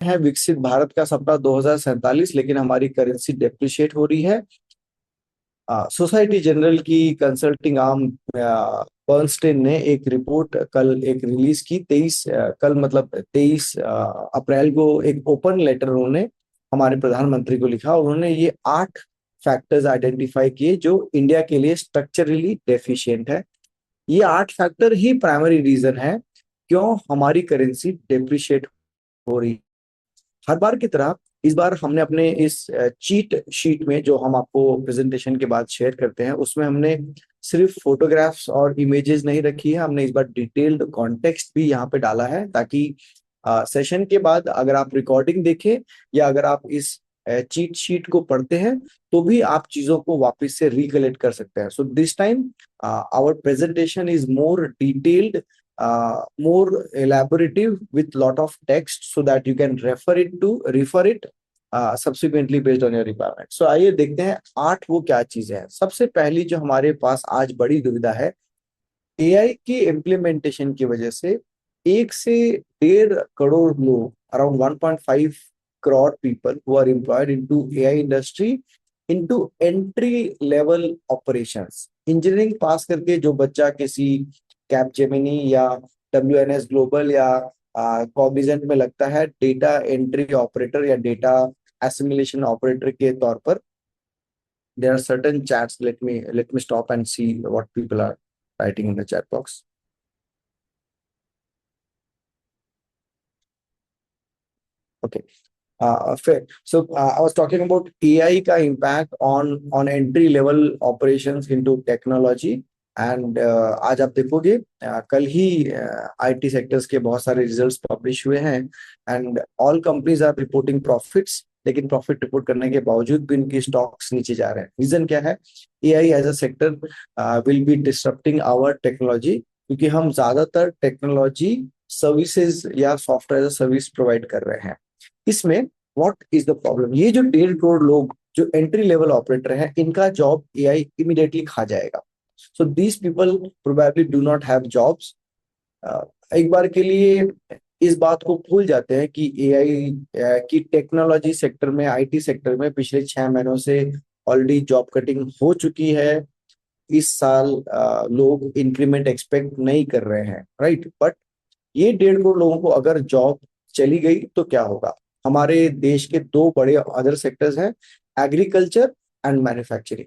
है विकसित भारत का सपना 2047, लेकिन हमारी करेंसी डेप्रिशिएट हो रही है। सोसाइटी जनरल की कंसल्टिंग आर्म बर्नस्टीन ने एक रिपोर्ट कल एक रिलीज की, 23 कल मतलब 23 अप्रैल को एक ओपन लेटर उन्होंने हमारे प्रधानमंत्री को लिखा। उन्होंने ये 8 फैक्टर्स आइडेंटिफाई किए जो इंडिया के लिए स्ट्रक्चरली डेफिशिएंट है। ये 8 फैक्टर ही प्राइमरी रीजन है क्यों हमारी करेंसी डेप्रिशिएट हो रही। हर बार की तरह इस बार हमने अपने इस चीट शीट में जो हम आपको प्रेजेंटेशन के बाद शेयर करते हैं, उसमें हमने सिर्फ फोटोग्राफ्स और इमेजेस नहीं रखी है, हमने इस बार डिटेल्ड कॉन्टेक्स्ट भी यहाँ पे डाला है, ताकि सेशन के बाद अगर आप रिकॉर्डिंग देखें या अगर आप इस चीट शीट को पढ़ते हैं तो भी आप चीजों को वापस से रिकलेक्ट कर सकते हैं। So this time our presentation is more detailed, more elaborative with lot of text so that you can refer it subsequently based on your requirement. So आइए देखते हैं 8 वो क्या चीजें हैं। सबसे पहली जो हमारे पास आज बड़ी दुविधा है, एआई की इम्प्लीमेंटेशन की वजह से 1 से 1.5 करोड़ लोग, around 1.5 crore people who are employed into AI industry into entry level operations। Engineering pass करके जो बच्चा किसी कैपजेमिनी या WNS ग्लोबल या कॉग्निजेंट में लगता है डेटा एंट्री ऑपरेटर या डेटा एसिमिलेशन ऑपरेटर के तौर पर, there are certain chats. Let me stop and see what people are writing in the chat box. Okay. Fair. So I was talking about AI का impact on entry level operations into technology, and आज आप देखोगे कल ही IT sectors के बहुत सारे results publish हुए हैं, and all companies are reporting profits, लेकिन प्रॉफिट रिपोर्ट करने के बावजूद भी इनकी स्टॉक्स नीचे जा रहे हैं। रीजन क्या है? AI as a sector will be disrupting our technology, क्योंकि हम ज्यादातर टेक्नोलॉजी सर्विसेज या सॉफ्टवेयर सर्विस प्रोवाइड कर रहे हैं। इसमें व्हाट इज द प्रॉब्लम? ये जो 1.5 करोड़ लोग जो एंट्री लेवल ऑपरेटर हैं, इनका जॉब एआई इमीडिएटली खा जाएगा। So these people probably do not have jobs. एक बार के लिए इस बात को भूल जाते हैं कि एआई की टेक्नोलॉजी सेक्टर में, आईटी सेक्टर में पिछले 6 महीनों से ऑलरेडी जॉब कटिंग हो चुकी है। इस साल लोग इंक्रीमेंट एक्सपेक्ट नहीं कर रहे हैं, राइट? बट ये 1.5 करोड़ लोगों को अगर जॉब चली गई तो क्या होगा? हमारे देश के 2 बड़े अदर सेक्टर्स हैं, एग्रीकल्चर एंड मैन्युफैक्चरिंग।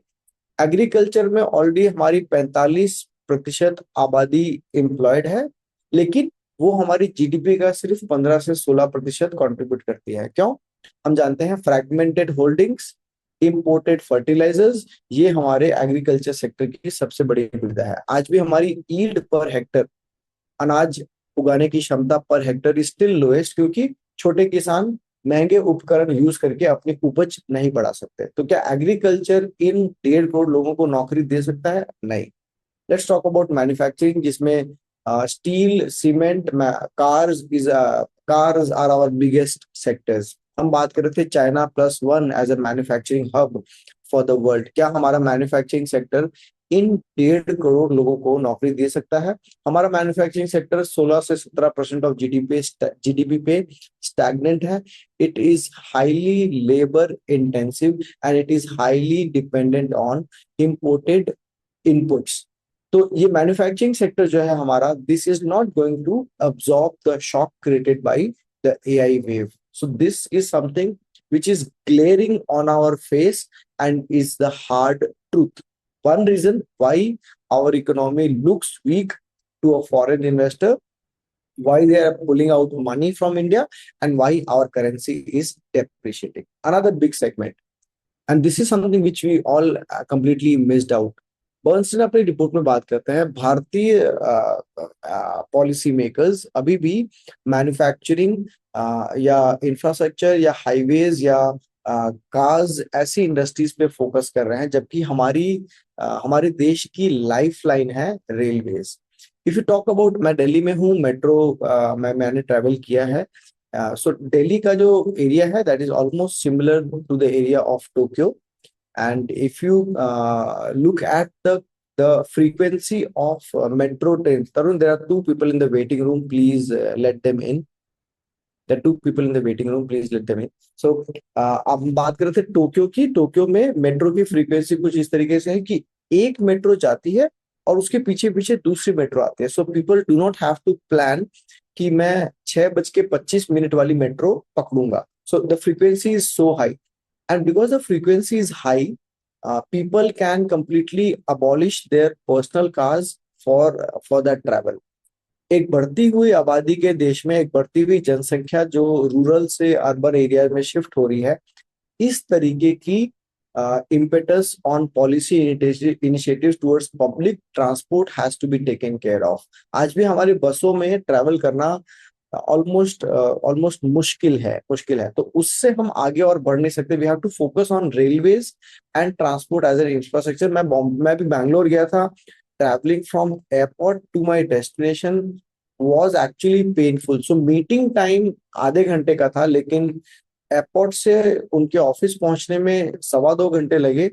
एग्रीकल्चर में ऑलरेडी हमारी 45% आबादी एम्प्लॉयड है, लेकिन वो हमारी जीडीपी का सिर्फ 15 से 16% कंट्रीब्यूट करती है। क्यों? हम जानते हैं फ्रैगमेंटेड होल्डिंग्स, इंपोर्टेड फर्टिलाइजर्स, ये हमारे एग्रीकल्चर सेक्टर की सबसे बड़ी दुविधा है। आज भी हमारी ईल्ड पर हेक्टर, अनाज उगाने की क्षमता पर हेक्टर स्टिल लोएस्ट, क्योंकि छोटे किसान महंगे उपकरण यूज करके अपनी उपज नहीं बढ़ा सकते। तो क्या एग्रीकल्चर इन 1.5 करोड़ लोगों को नौकरी दे सकता है? नहीं। लेट्स टॉक अबाउट मैन्युफैक्चरिंग, जिसमें steel, cement, cars are our biggest sectors. हम बात कर रहे थे China +1 as a manufacturing hub for the world. क्या हमारा मैन्युफैक्चरिंग सेक्टर इन 1.5 करोड़ लोगों को नौकरी दे सकता है? हमारा मैन्युफैक्चरिंग सेक्टर 16 से 17% ऑफ जीडीपी पे स्टैग्नेंट है। It is highly labour intensive and it is highly dependent on imported inputs. तो ये मैन्युफैक्चरिंग सेक्टर जो है हमारा, this is not going to absorb the shock created by the AI wave. So this is something which is glaring on our face and is the hard truth. One reason why our economy looks weak to a foreign investor, why they are pulling out money from India, and why our currency is depreciating. Another big segment, and this is something which we all completely missed out. Bernstein अपनी report में बात करते हैं, भारतीय policy makers अभी भी manufacturing या infrastructure या हाईवेज या कार्स ऐसी इंडस्ट्रीज पे फोकस कर रहे हैं, जबकि हमारे देश की लाइफलाइन है railways. If you talk about, मैं दिल्ली में हूँ, मेट्रो मैंने ट्रैवल किया है। सो दिल्ली का जो एरिया है that is almost similar to the area of Tokyo, and if you look at the frequency of metro trains, Tarun, there are 2 people in the waiting room, please let them in. there are two people in the waiting room, please let them in. So अब हम बात कर रहे थे Tokyo की। Tokyo में metro की frequency कुछ इस तरीके से है कि एक मेट्रो जाती है और उसके पीछे पीछे दूसरी मेट्रो आती है। So people do not have to plan कि मैं 6:25 वाली मेट्रो पकड़ूंगा। So the frequency is so high, and because the frequency is high, people can completely abolish their personal cars for that travel. एक बढ़ती हुई आबादी के देश में, एक बढ़ती हुई जनसंख्या जो रूरल से अर्बन एरिया में शिफ्ट हो रही है, इस तरीके की impetus on policy initiatives towards public transport has to be taken care of. आज भी हमारी बसों में ट्रैवल करना ऑलमोस्ट मुश्किल है। तो उससे हम आगे और बढ़ नहीं सकते। We have to focus on railways and transport as an infrastructure. मैं भी बैंगलोर गया था। Travelling from airport to my destination was actually painful. So meeting time आधे घंटे का था, लेकिन एयरपोर्ट से उनके ऑफिस पहुंचने में 2.25 घंटे लगे।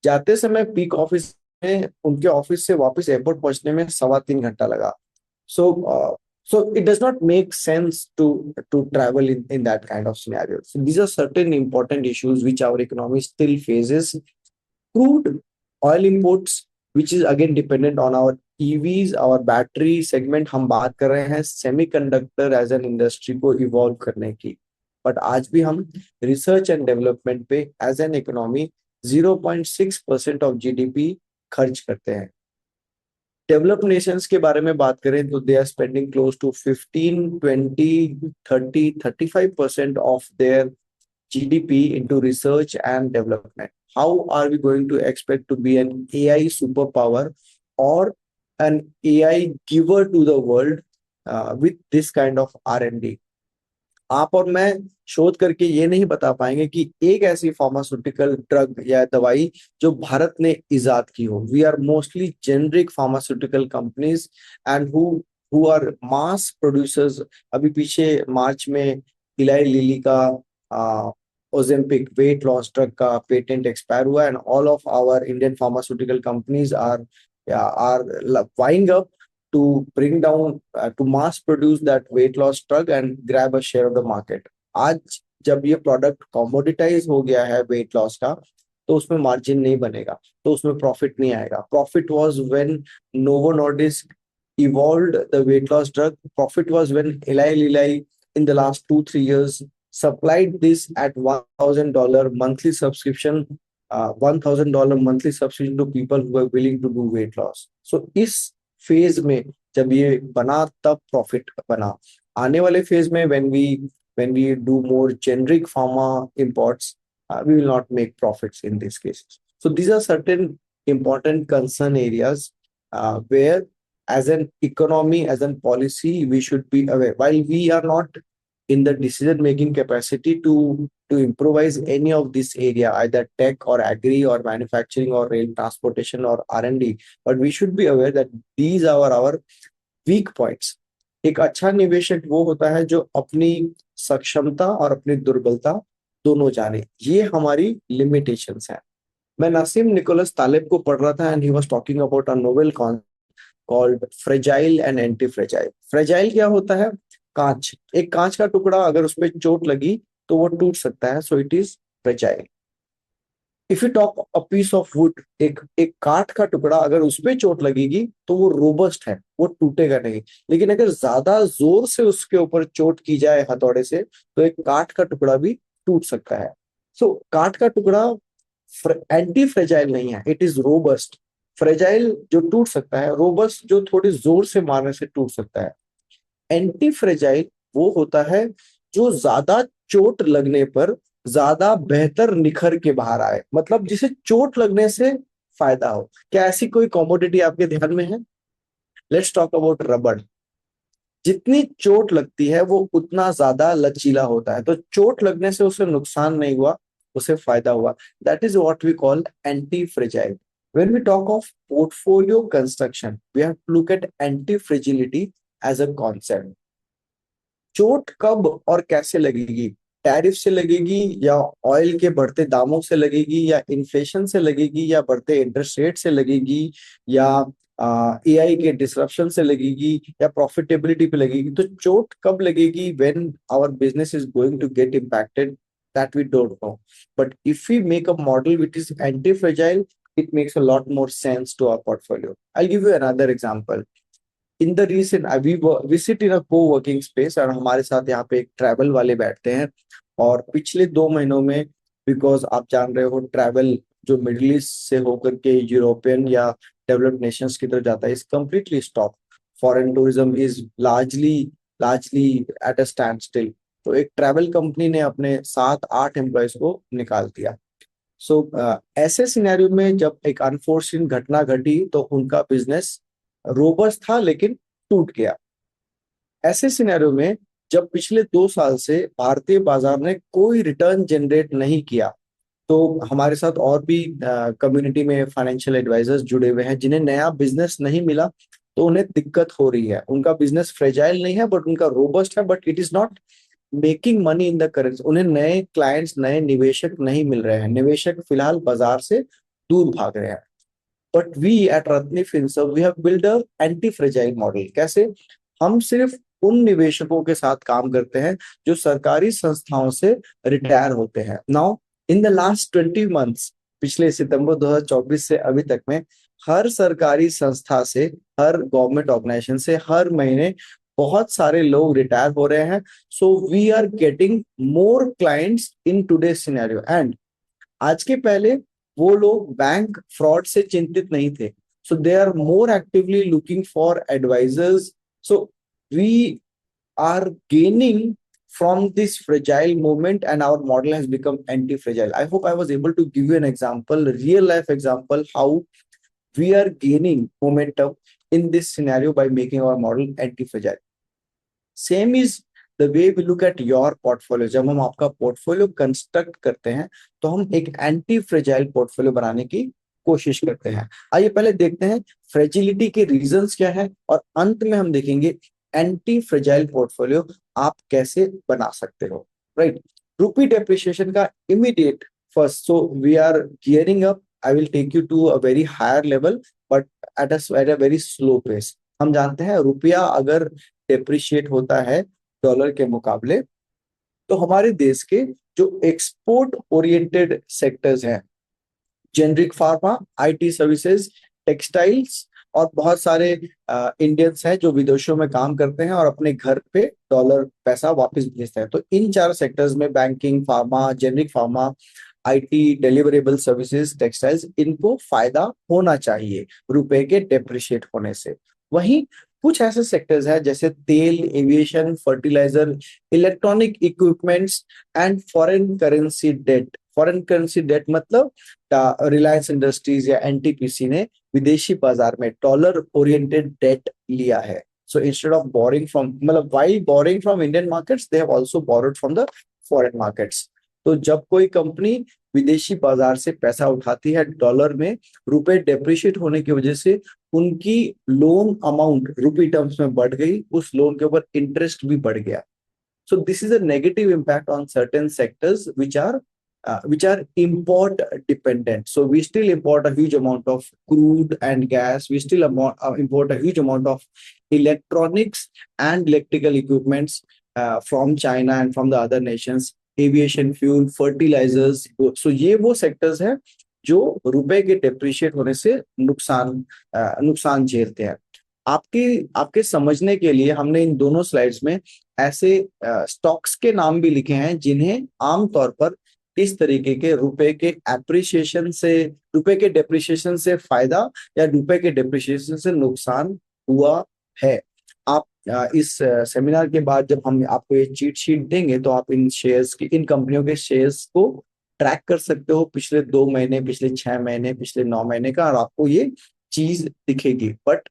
जाते समय पीक ऑफिस में उनके ऑफिस से वापस एयरपोर्ट पहुंचने में 3.25 घंटा लगा। So it does not make sense to travel in that kind of scenario. So these are certain important issues which our economy still faces. Crude oil imports, which is again dependent on our EVs, our battery segment. हम बात कर रहे हैं semiconductor as an industry को evolve करने की, but आज भी हम research and development पे as an economy 0.6% of GDP खर्च करते हैं। डेवलप्ड नेशंस के बारे में बात करें तो they are spending close to 15, 20, 30, 35% of their GDP into research and development. How are we going to expect to be an AI superpower or an AI giver to the world with this kind of R&D? आप और मैं शोध करके ये नहीं बता पाएंगे कि एक ऐसी फार्मास्यूटिकल ड्रग या दवाई जो भारत ने इजाद की हो। We are mostly generic pharmaceutical companies and who are mass producers. अभी पीछे मार्च में इलाई लिली का ओजेम्पिक वेट लॉस ड्रग का पेटेंट एक्सपायर हुआ, and all of our Indian pharmaceutical companies are vying up to bring down to mass produce that weight loss drug and grab a share of the market. आज जब ये product कॉमोडिटाइज हो गया है weight loss का, तो उसमें मार्जिन नहीं बनेगा, तो उसमें प्रॉफिट नहीं आएगा। Profit was when novo Nordisk evolved the weight loss drug. Profit was when Eli Lilly in the last 2-3 years supplied this at $1,000 monthly subscription, $1,000 monthly subscription to people who are willing to do weight loss. So इस phase में जब ये बना तब profit बना। आने वाले phase में when we do more generic pharma imports, we will not make profits in these cases. So these are certain important concern areas where as an economy, as an policy, we should be aware. While we are not in the decision making capacity to improvise any of this area, either tech or agri or manufacturing or rail transportation or R&D, but we should be aware that these are our weak points. एक अच्छा निवेशक वो होता है जो अपनी सक्षमता और अपनी दुर्बलता दोनों जाने। ये हमारी लिमिटेशंस हैं। मैं नासिम निकोलस तालिब को पढ़ रहा था and he was talking about a novel called fragile and anti fragile. Fragile क्या होता है? कांच। एक कांच का टुकड़ा अगर उस पर चोट लगी तो वो टूट सकता है, so it is fragile. If you talk a piece of wood, एक काठ का टुकड़ा अगर उस पर चोट लगेगी तो वो रोबस्ट है, वो टूटेगा नहीं। लेकिन अगर ज्यादा जोर से उसके ऊपर चोट की जाए हथौड़े से तो एक काठ का टुकड़ा भी टूट सकता है। सो काठ का टुकड़ा एंटी फ्रेजाइल नहीं है, इट इज रोबस्ट। फ्रेजाइल जो टूट सकता है, रोबस्ट जो थोड़ी जोर से मारने से टूट सकता है। एंटी फ्रेजाइल वो होता है जो ज्यादा चोट लगने पर ज्यादा बेहतर निखर के बाहर आए, मतलब जिसे चोट लगने से फायदा हो। क्या ऐसी कोई कॉमोडिटी आपके ध्यान में है? लेट्स टॉक अबाउट रबड़। जितनी चोट लगती है वो उतना ज्यादा लचीला होता है, तो चोट लगने से उसे नुकसान नहीं हुआ, उसे फायदा हुआ। That is what we call anti fragile. When we talk of portfolio construction, we have to look at anti-fragility as a concept. चोट कब और कैसे लगेगी? टैरिफ से लगेगी, या ऑयल के बढ़ते दामों से लगेगी, या इन्फ्लेशन से लगेगी, या बढ़ते इंटरेस्ट रेट से लगेगी, या एआई के डिसरप्शन से लगेगी या प्रॉफिटेबिलिटी पे लगेगी, तो चोट कब लगेगी when our business is going to get impacted, that we don't know. But if we make a model which is anti-fragile, it makes a lot more sense to our portfolio. I'll give you another example. In the recent, we sit in a co-working space और हमारे साथ यहाँ पे एक travel वाले बैठते हैं, और पिछले 2 महीनों में, बिकॉज आप जान रहे हो ट्रैवल जो मिडिल ईस्ट से होकर के यूरोपियन या डेवलप्ड नेशंस की तरफ जाता है is completely stop. Foreign tourism is largely largely at a stand still. तो एक ट्रैवल कंपनी ने अपने 7-8 एम्प्लॉयज को निकाल दिया. सो ऐसे सिनेरियो में जब एक अनफोर्चुनेट घटना घटी तो उनका बिजनेस रोबस्ट था लेकिन टूट गया. ऐसे सिनेरियो में जब पिछले 2 साल से भारतीय बाजार ने कोई रिटर्न जनरेट नहीं किया, तो हमारे साथ और भी कम्युनिटी में फाइनेंशियल एडवाइजर्स जुड़े हुए हैं जिन्हें नया बिजनेस नहीं मिला, तो उन्हें दिक्कत हो रही है. उनका बिजनेस फ्रेजाइल नहीं है बट उनका रोबस्ट है, but it is not making money in the currency. उन्हें नए क्लाइंट्स, नए निवेशक नहीं मिल रहे हैं. निवेशक फिलहाल बाजार से दूर भाग रहे हैं. But we at Ratni Finserv we have build a anti fragile model. कैसे? हम सिर्फ उन निवेशकों के साथ काम करते हैं जो सरकारी संस्थाओं से रिटायर होते हैं. Now in the last 20 months, पिछले सितंबर 2024 से अभी तक में, हर सरकारी संस्था से, हर गवर्नमेंट ऑर्गेनाइजेशन से हर महीने बहुत सारे लोग रिटायर हो रहे हैं. So we are getting more clients in today scenario. And आज के पहले वो लोग बैंक फ्रॉड से चिंतित नहीं थे. So they are more actively looking for advisers. So we are gaining from this fragile movement and our model has become anti-fragile. I hope I was able to give you an example, a real life example, how we are gaining momentum in this scenario by making our model anti-fragile. Same is the way we look at your portfolio. जब हम आपका portfolio construct करते हैं तो हम एक anti fragile portfolio बनाने की कोशिश करते हैं. आइए पहले देखते हैं फ्रेजिलिटी के रीजंस क्या है, और अंत में हम देखेंगे एंटी फ्रेजाइल पोर्टफोलियो आप कैसे बना सकते हो. राइट. रूपी डेप्रिसिएशन का immediate first, so we are gearing up. I will take you to a very higher level but at a very slow pace. हम जानते हैं रुपया अगर डेप्रिशिएट होता है डॉलर के मुकाबले, तो हमारे देश के जो एक्सपोर्ट ओरिएंटेड सेक्टर्स हैं, generic pharma, IT services, textiles, और बहुत सारे इंडियंस हैं जो विदेशों में काम करते हैं और अपने घर पे डॉलर पैसा वापस भेजते हैं. तो इन 4 सेक्टर्स में banking, pharma, generic pharma, IT, deliverable services, textiles, इनको फायदा होना चाहिए रुपए के डेप्रिशिएट होने से. वहीं कुछ ऐसे सेक्टर्स हैं जैसे तेल, aviation, fertiliser, electronic equipments and foreign currency debt. Foreign currency debt मतलब रिलायंस इंडस्ट्रीज या एनटीपीसी ने विदेशी बाजार में डॉलर ओरिएंटेड डेट लिया है. So instead of borrowing from, मतलब while borrowing from Indian markets, they have also borrowed from the foreign markets. तो जब कोई कंपनी विदेशी बाजार से पैसा उठाती है डॉलर में, रुपए डेप्रिशिएट होने की वजह से उनकी लोन अमाउंट रुपी टर्म्स में बढ़ गई, उस लोन के ऊपर इंटरेस्ट भी बढ़ गया. सो this is a negative impact on certain sectors which are import dependent. So we still import a huge amount of crude and gas. We still import a huge amount of electronics and electrical equipments from China and from the other nations. Aviation fuel, fertilizers. So ये वो sectors हैं जो रुपए के depreciate होने से नुकसान झेलते हैं. आपके समझने के लिए हमने इन दोनों स्लाइड्स में ऐसे स्टॉक्स के नाम भी लिखे हैं जिन्हें आमतौर पर इस तरीके के रुपए के एप्रिसिएशन से, रुपए के डेप्रिसिएशन से फायदा या रुपए के डेप्रिसिएशन से नुकसान हुआ है. आप इस सेमिनार के बाद जब हम आपको ये चीट शीट देंगे तो आप इन शेयर्स की, इन कंपनियों के शेयर्स को ट्रैक कर सकते हो, पिछले 2 महीने, पिछले 6 महीने, पिछले 9 महीने का, और आपको ये चीज दिखेगी. But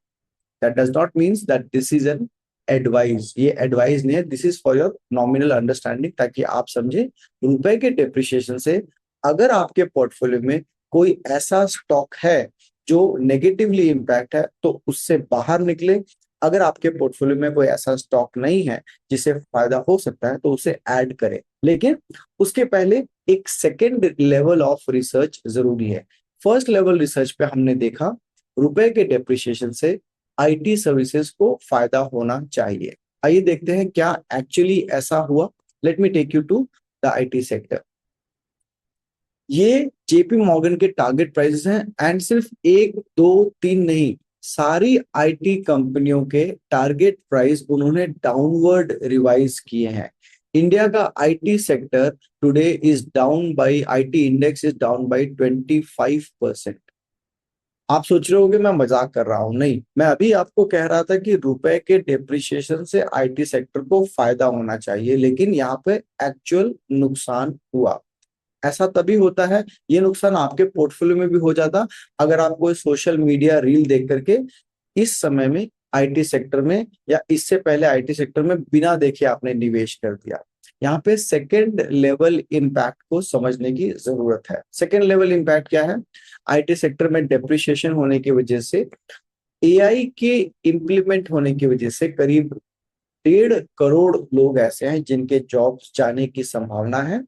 that does not means that this is an advice. ये एडवाइस नहीं है, this is for your nominal understanding, ताकि आप समझे रुपए के डेप्रिसिएशन से अगर आपके पोर्टफोलियो में कोई ऐसा स्टॉक है जो नेगेटिवली इम्पैक्ट है तो उससे बाहर निकले. अगर आपके पोर्टफोलियो में कोई ऐसा स्टॉक नहीं है जिसे फायदा हो सकता है तो उसे ऐड करें. लेकिन उसके पहले एक सेकेंड लेवल ऑफ रिसर्च जरूरी है. फर्स्ट लेवल रिसर्च पे हमने देखा रुपए के डेप्रिसिएशन से आईटी सर्विसेज को फायदा होना चाहिए। आइए देखते हैं क्या एक्चुअली ऐसा हुआ। Let me take you to the IT sector. ये जेपी मॉर्गन के टारगेट प्राइसेस हैं एंड सिर्फ एक दो तीन नहीं, सारी आईटी कंपनियों के टारगेट प्राइस उन्होंने डाउनवर्ड रिवाइज किए हैं। इंडिया का IT sector today is down by, IT index is down by 25%। आप सोच रहे होगे मैं मजाक कर रहा हूं, नहीं, मैं अभी आपको कह रहा था कि रुपए के डेप्रिसिएशन से आईटी सेक्टर को फायदा होना चाहिए, लेकिन यहाँ पे एक्चुअल नुकसान हुआ। ऐसा तभी होता है, ये नुकसान आपके पोर्टफोलियो में भी हो जाता अगर आप कोई सोशल मीडिया रील देख करके इस समय में आईटी सेक्टर में या इससे पहले आईटी सेक्टर में बिना देखे आपने निवेश कर दिया। यहाँ पे सेकेंड लेवल इम्पैक्ट को समझने की जरूरत है। सेकेंड लेवल इम्पैक्ट क्या है? आईटी सेक्टर में डेप्रिसिएशन होने की वजह से, एआई के इम्प्लीमेंट होने की वजह से करीब 1.5 करोड़ लोग ऐसे हैं जिनके जॉब्स जाने की संभावना है।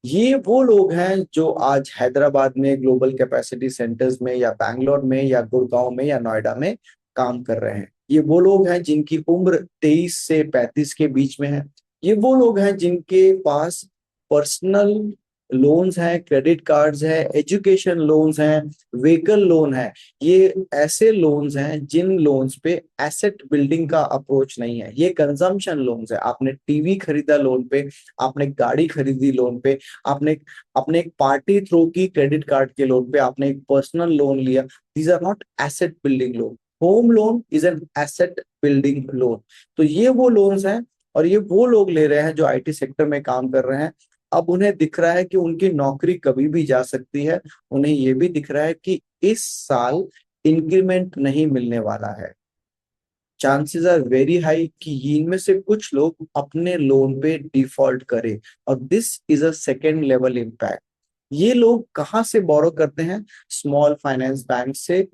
ये वो लोग हैं जो आज हैदराबाद में ग्लोबल कैपेसिटी सेंटर्स में या बैंगलोर में या गुड़गांव में या नोएडा में काम कर रहे हैं। ये वो लोग हैं जिनकी उम्र 23 से 35 के बीच में है। ये वो लोग हैं जिनके पास पर्सनल लोन्स हैं, क्रेडिट कार्ड्स हैं, एजुकेशन लोन्स हैं, व्हीकल लोन है। ये ऐसे लोन्स हैं जिन लोन्स पे एसेट बिल्डिंग का अप्रोच नहीं है, ये कंजम्पशन लोन्स है। आपने टीवी खरीदा लोन पे, आपने गाड़ी खरीदी लोन पे, आपने अपने एक पार्टी थ्रू की क्रेडिट कार्ड के लोन पे, आपने एक पर्सनल लोन लिया। These are not asset building loan. Home loan is an asset building loan. तो ये वो लोन्स हैं और ये वो लोग ले रहे हैं जो आईटी सेक्टर में काम कर रहे हैं। अब उन्हें दिख रहा है कि उनकी नौकरी कभी भी जा सकती है। उन्हें ये भी दिख रहा है कि इस साल इंक्रीमेंट नहीं मिलने वाला है। चांसेस आर वेरी हाई कि इनमें से कुछ लोग अपने लोन पे डिफॉल्ट करें, और this is a second level impact. ये लोग कहाँ से बोरो करते हैं? स्मॉल फाइनेंस बैंक से,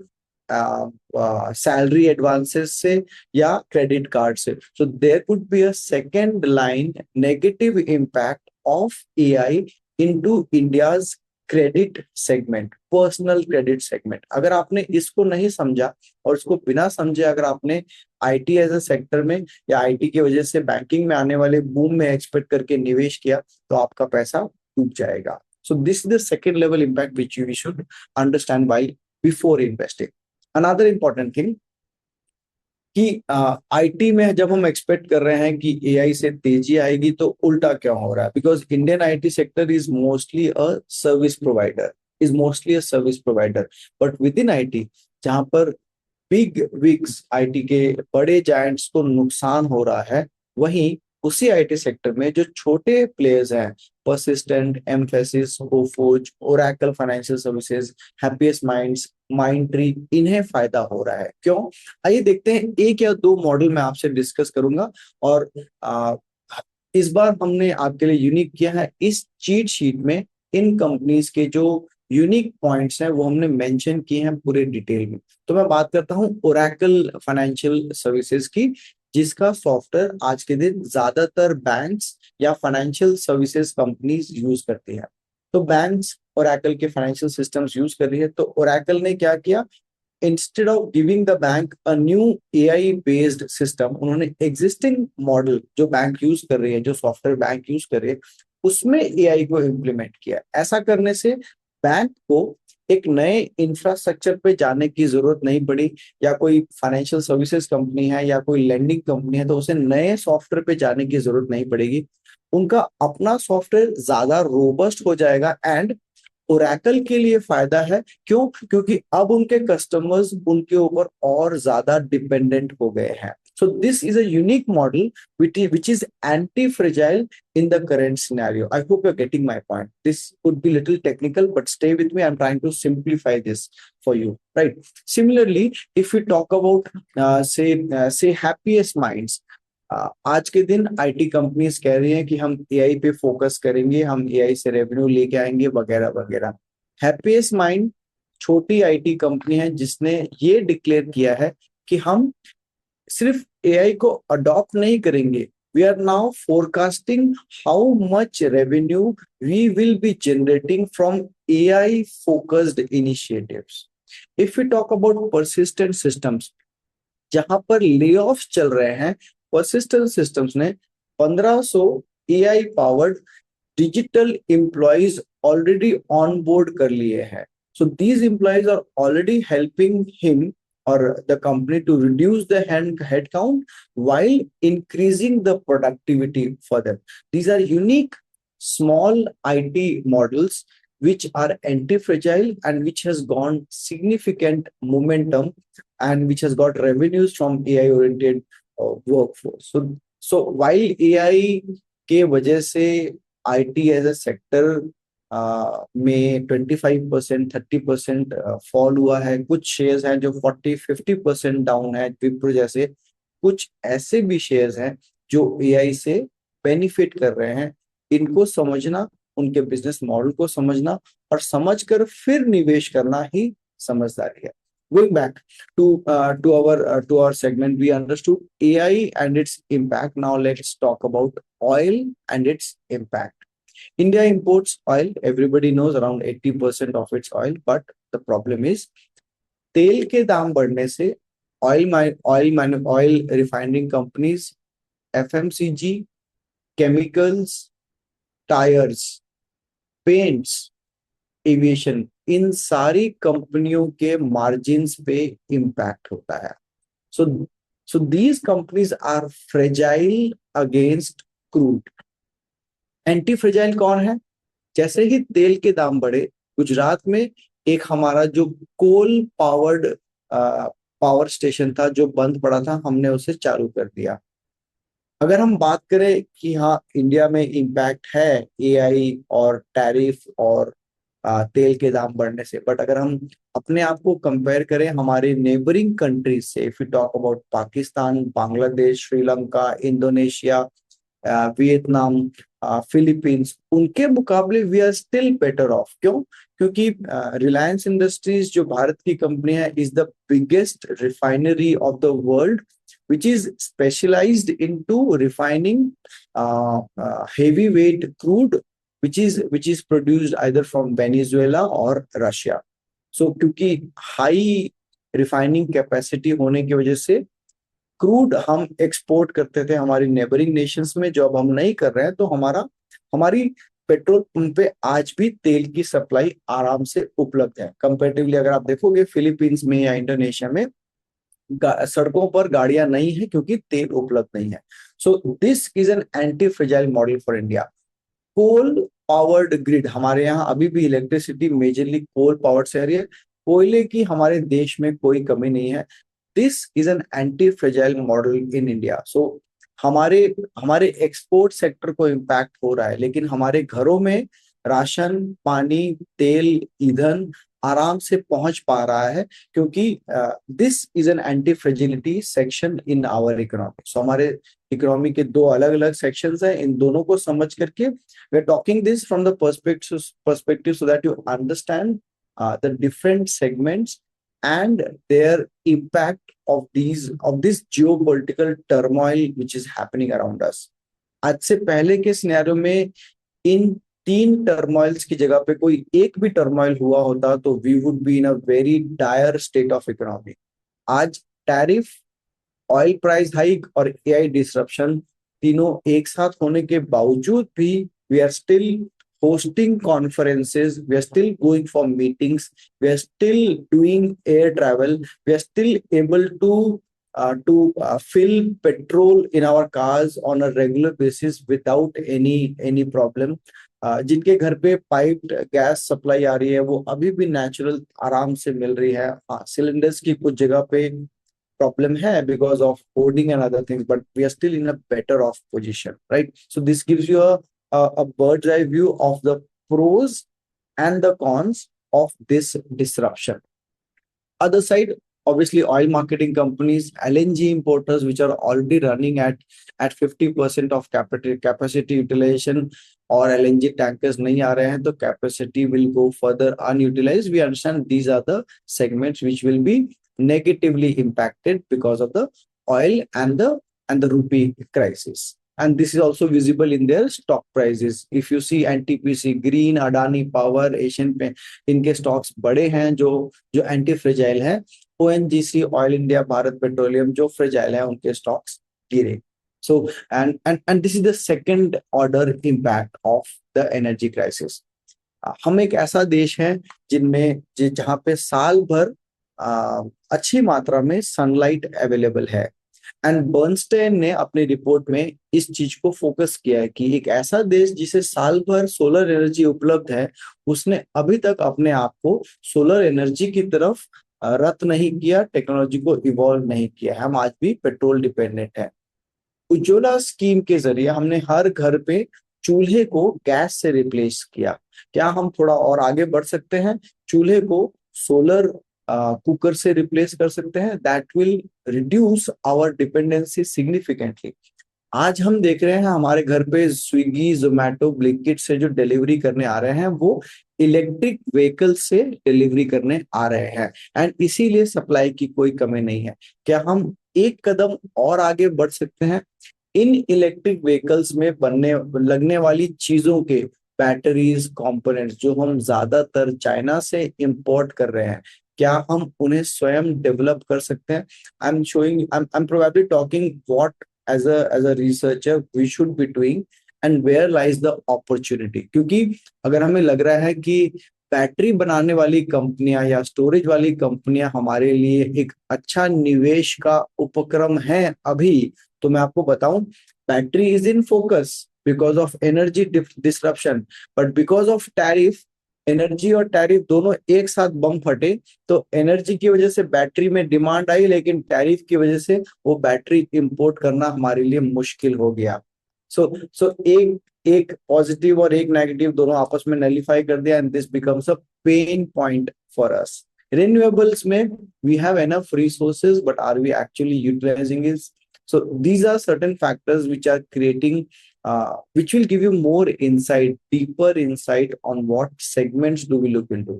सैलरी एडवांसेस से या क्रेडिट कार्ड से। So there could be a second line negative impact of AI into India's credit segment, personal credit segment. अगर आपने इसको नहीं समझा और इसको बिना समझे अगर आपने आईटी एज अ सेक्टर में या आईटी की वजह से बैंकिंग में आने वाले बूम में एक्सपेक्ट करके निवेश किया, तो आपका पैसा डूब जाएगा। So this is the second level impact which we should understand by before investing. Another important thing कि आईटी में जब हम एक्सपेक्ट कर रहे हैं कि एआई से तेजी आएगी, तो उल्टा क्यों हो रहा है? Because Indian IT sector is mostly a service provider, but with in IT जहां पर बिग विग्स आईटी के बड़े जायंट्स को नुकसान हो रहा है, वहीं उसी आईटी सेक्टर में जो छोटे प्लेयर्स हैं, Persistent, Mphasis, Coforge, Oracle Financial Services, Happiest Minds, Mindtree, इन्हें फायदा हो रहा है। क्यों? आइए देखते हैं। एक या दो मॉडल मैं आपसे डिस्कस करूंगा, और आ, इस बार हमने आपके लिए यूनिक किया है इस चीट शीट में। इन कंपनीज के जो यूनिक पॉइंट्स हैं वो हमने मेंशन किए हैं पूरे डिटेल में। तो मैं बात करता हूं ओरेकल फाइनेंशियल सर्विसेज की, जिसका सॉफ्टवेयर आज के दिन ज्यादातर बैंक्स या फाइनेंशियल सर्विसेज कंपनीज यूज करती है। तो बैंक्स ओरेकल के फाइनेंशियल सिस्टम्स यूज कर रही है। तो ओरेकल ने क्या किया? Instead of giving the bank a new AI based system, उन्होंने एग्जिस्टिंग मॉडल जो बैंक यूज कर रही है, जो सॉफ्टवेयर बैंक यूज कर रही है, उसमें एआई को इम्प्लीमेंट किया। ऐसा करने से बैंक को एक नए इंफ्रास्ट्रक्चर पे जाने की जरूरत नहीं पड़ी, या कोई फाइनेंशियल सर्विसेज कंपनी है या कोई लेंडिंग कंपनी है तो उसे नए सॉफ्टवेयर पे जाने की जरूरत नहीं पड़ेगी। उनका अपना सॉफ्टवेयर ज्यादा रोबस्ट हो जाएगा। एंड ओरेकल के लिए फायदा है, क्यों? क्योंकि अब उनके कस्टमर्स उनके ऊपर और ज्यादा डिपेंडेंट हो गए हैं। So this is a unique model which is anti-fragile in the current scenario. I hope you're getting my point. This could be little technical, but stay with me. I'm trying to simplify this for you, right? Similarly, if we talk about say happiest minds, आज के दिन IT companies कह रही हैं कि हम AI पे focus करेंगे, हम एआई से रेवेन्यू लेके आएंगे वगैरह वगैरह। हैप्पीएस्ट माइंड छोटी आईटी कंपनी है जिसने ये डिक्लेयर किया है कि हम सिर्फ एआई को अडॉप्ट नहीं करेंगे, we are now forecasting how much revenue we will be generating from AI focused initiatives. If you talk about Persistent Systems, जहां पर ले ऑफ चल रहे हैं, परसिस्टेंट सिस्टम्स ने 1500 AI powered digital employees already on board कर लिए हैं. So these employees are already helping him or the company to reduce the headcount while increasing the productivity for them. These are unique small IT models which are anti-fragile and which has gone significant momentum and which has got revenues from AI-oriented workforce. So while AI के वजह से IT as a sector में 25% 30% fall हुआ है, कुछ shares हैं जो 40-50% down है, विप्रो जैसे कुछ ऐसे भी शेयर्स हैं जो एआई से बेनिफिट कर रहे हैं. इनको समझना, उनके बिजनेस मॉडल को समझना और समझकर फिर निवेश करना ही समझदारी है. Going back to our segment, we understood AI and its impact. Now let's talk about oil and its impact. India imports oil. Everybody knows around 80% of its oil. But the problem is, तेल के दाम बढ़ने से oil refining companies, FMCG, chemicals, tires, paints, aviation, इन सारी कंपनियों के margins पे इम्पैक्ट होता है. So these companies are fragile against crude. Anti fragile कौन है? जैसे ही तेल के दाम बढ़े, गुजरात में एक हमारा जो कोल पावर्ड पावर स्टेशन था जो बंद पड़ा था, हमने उसे चालू कर दिया. अगर हम बात करें कि हाँ इंडिया में इम्पैक्ट है एआई और टैरिफ और तेल के दाम बढ़ने से, बट अगर हम अपने आप को कंपेयर करें हमारे नेबरिंग कंट्रीज से, if you talk about Pakistan, Bangladesh, Sri Lanka, Indonesia, Vietnam, Philippines, उनके मुकाबले we are still better off. क्यों? क्योंकि रिलायंस इंडस्ट्रीज जो भारत की कंपनी है is the biggest refinery of the world which is specialized into refining heavyweight crude which is produced either from Venezuela or Russia. So क्योंकि high refining capacity होने की वजह से क्रूड हम एक्सपोर्ट करते थे हमारी नेबरिंग नेशंस में, जो अब हम नहीं कर रहे हैं, तो हमारी पेट्रोल पंप पे आज भी तेल की सप्लाई आराम से उपलब्ध है. कंपेरेटिवली अगर आप देखोगे फिलीपींस में या इंडोनेशिया में सड़कों पर गाड़ियां नहीं है क्योंकि तेल उपलब्ध नहीं है. So this is an anti fragile model for India. Coal powered grid, हमारे यहाँ अभी भी इलेक्ट्रिसिटी मेजरली कोल पावर्ड से आ रही है. कोयले की हमारे देश में कोई कमी नहीं है. This is an anti fragile model in India. सो हमारे एक्सपोर्ट सेक्टर को इम्पैक्ट हो रहा है, लेकिन हमारे घरों में राशन, पानी, तेल, ईंधन आराम से पहुंच पा रहा है क्योंकि this is an anti fragility section in our economy. So हमारे इकोनॉमी के दो अलग अलग सेक्शंस हैं. इन दोनों को समझ करके we are talking this from the perspective so that you understand the different segments and their impact of this geopolitical turmoil which is happening around us. आज से पहले के सिनेरियो में इन 3 टर्मोइल्स की जगह पे कोई एक भी टर्मोइल हुआ होता तो we would be in a very dire state of economy. आज टैरिफ, ऑयल प्राइस हाइक और एआई डिसरप्शन तीनों एक साथ होने के बावजूद भी we are still hosting conferences, we are still going for meetings, we are still doing air travel, we are still able to fill petrol in our cars on a regular basis without any problem. जिनके घर पे piped gas supply आ रही है वो अभी भी natural आराम से मिल रही है. सिलेंडर्स की कुछ जगह पे प्रॉब्लम है because of hoarding and other things, but we are still in a better off position, right? So this gives you a bird's eye view of the pros and the cons of this disruption. Other side, obviously oil marketing companies, LNG importers which are already running at 50% of capacity utilization, और LNG tankers नहीं आ रहे हैं तो capacity will go further unutilized. We understand these are the segments which will be negatively impacted because of the oil and the rupee crisis. and this is also visible in their stock prices. If you see NTPC, Green, Adani Power, Asian Paint, इनके stocks बड़े हैं जो जो anti fragile हैं. ONGC, oil India, Bharat petroleum जो fragile है उनके stocks गिरे. So and this is the second order impact of the energy crisis. हम एक ऐसा देश है जिनमें जहाँ पे साल भर अच्छी मात्रा में सनलाइट अवेलेबल है. एंड बर्नस्टेन ने अपनी रिपोर्ट में इस चीज को फोकस किया है कि एक ऐसा देश जिसे साल भर सोलर एनर्जी उपलब्ध है, उसने अभी तक अपने आप को सोलर एनर्जी की तरफ रत नहीं किया, टेक्नोलॉजी को इवॉल्व नहीं किया. हम आज भी पेट्रोल डिपेंडेंट है. उज्ज्वला स्कीम के जरिए हमने हर घर पे चूल्हे को गैस से रिप्लेस किया. क्या हम थोड़ा और आगे बढ़ सकते हैं? चूल्हे को सोलर कुकर से रिप्लेस कर सकते हैं. That will reduce our dependency significantly. आज हम देख रहे हैं हमारे घर पे स्विगी, जोमेटो, ब्लिंकिट से जो डिलीवरी करने आ रहे हैं वो इलेक्ट्रिक व्हीकल से डिलीवरी करने आ रहे हैं. एंड इसीलिए सप्लाई की कोई कमी नहीं है. क्या हम एक कदम और आगे बढ़ सकते हैं? इन इलेक्ट्रिक व्हीकल्स में बनने लगने वाली चीजों के बैटरीज, कंपोनेंट्स जो हम ज्यादातर चाइना से इंपोर्ट कर रहे हैं, क्या हम उन्हें स्वयं डेवलप कर सकते हैं? I am probably talking what as a researcher we should be doing and where lies the opportunity. क्योंकि अगर हमें लग रहा है कि बैटरी बनाने वाली कंपनियां या स्टोरेज वाली कंपनियां हमारे लिए एक अच्छा निवेश का उपक्रम है अभी, तो मैं आपको बताऊं, battery is in focus because of energy disruption, but because of tariff, energy और टैरिफ दोनों एक साथ बम फटे. तो एनर्जी की वजह से बैटरी में डिमांड आई, लेकिन टैरिफ की वजह से वो बैटरी इंपोर्ट करना हमारे लिए मुश्किल हो गया. सो एक एक पॉजिटिव और एक नेगेटिव दोनों आपस में नलिफाई कर दिया, and this becomes a pain point for us. Renewables में we have enough resources, but are we actually utilising it? So these are certain factors which are creating, which will give you more insight, deeper insight on what segments do we look into.